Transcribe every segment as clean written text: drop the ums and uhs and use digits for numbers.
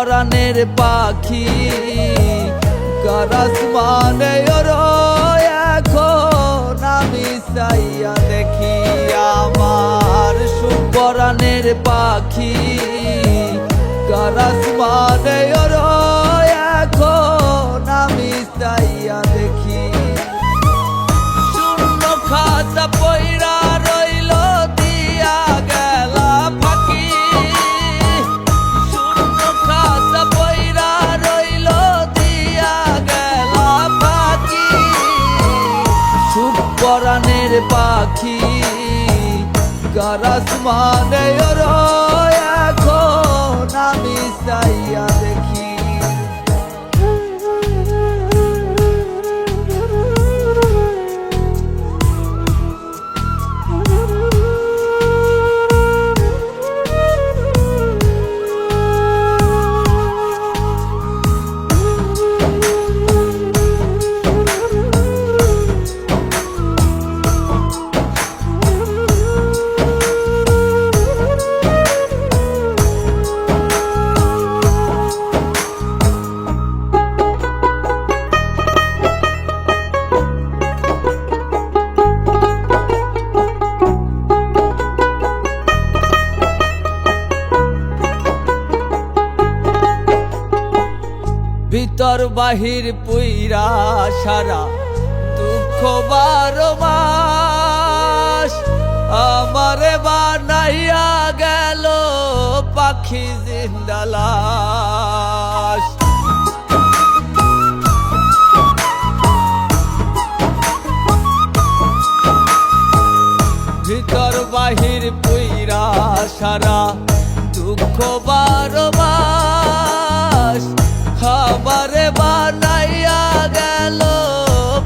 পরাণের পাখি কার আসমানে ওড়ো এখন আমি চাইয়া দেখি আমার সুখ পরাণের পাখি কার আসমানে ওড়ো এখন আমি চাইয়া দেখি শূন্য খাতা পইরা রইল দিয়া গেলা ফাঁকি শূন্য খাতা পইরা রইল দিয়া গেলা ফাঁকি সুখ পরাণের পাখি কার আসমানে ওড়ো এখন আমি চাইয়া দেখি ভিতর বাহির পুইরা সারা দুঃখ 12 মাস আমারে বানাইয়া গেল পাখি জিন্দা লাশ ভিতর বাহির পুইরা সারা দুঃখ 12 মাস আমারে বানাইয়া গেল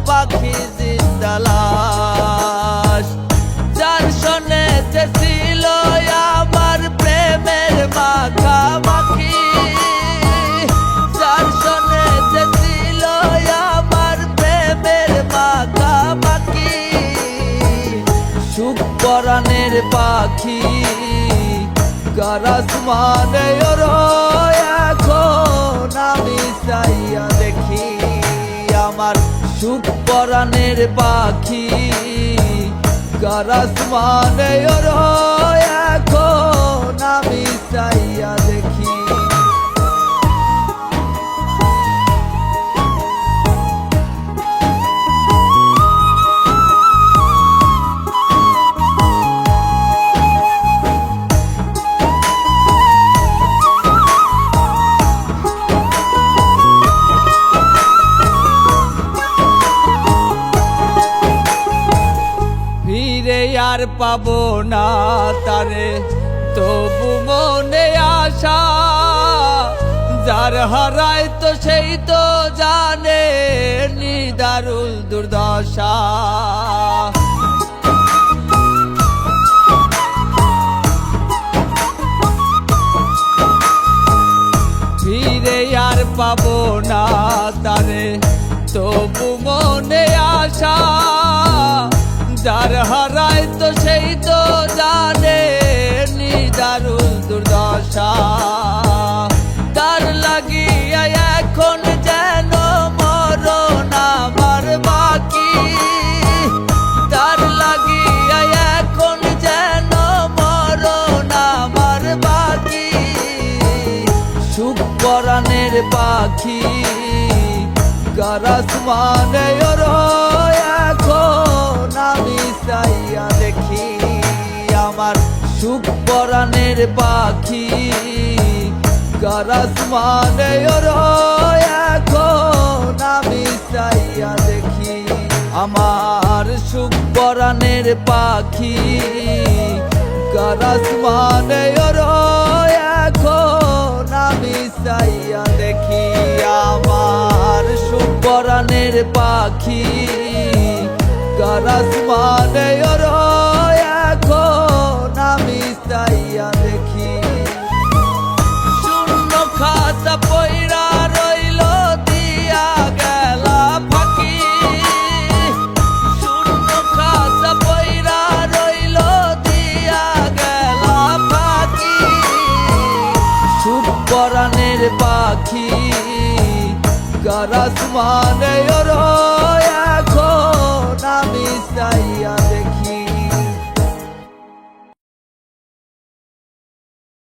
পাখি জিন্দা লাশ যার শোনেতে ছিল আমার প্রেমের মাখামাখি যার শোনেতে ছিল আমার প্রেমের মাখামাখি সুখ পরাণের পাখি কার আসমানে ওড়ো এখন আমি চাইয়া দেখি আমার সুখ পরাণের পাখি কার আসমানে ওড়ো এখন আমি চাইয়া দেখি আর পাবো না তারে তবু মনে আশা যার হারায় তো সেই তো জানে নিদারুল দুর্দশা ফিরে আর পাবো না তারে তবু মনে আশা যার হারায় তো সেই তো জানে নিদারুল দুর্দশা তার লাগিয়া এখন যেন মরণ আমার বাকি তার লাগিয়া এখন যেন মরণ আমার বাকি সুখ পরাণের পাখি কার আসমানে ওড়ো এখন আমি চাইয়া দেখি আমার সুখ পরাণের পাখি কার আসমানে ওড়ো এখন আমি চাইয়া দেখি আমার সুখ পরাণের পাখি কার আসমানে ওড়ো এখন আমি চাইয়া দেখি আমার সুখ পরাণের পাখি কার আসমানে ওড়ো এখন আমি চাইয়া দেখি শূন্য খাতা পইরা রইল দিয়া গেলা ফাঁকি শূন্য খাতা পইরা রইল দিয়া গেলা ফাঁকি সুখ পরাণের আসমানে ওর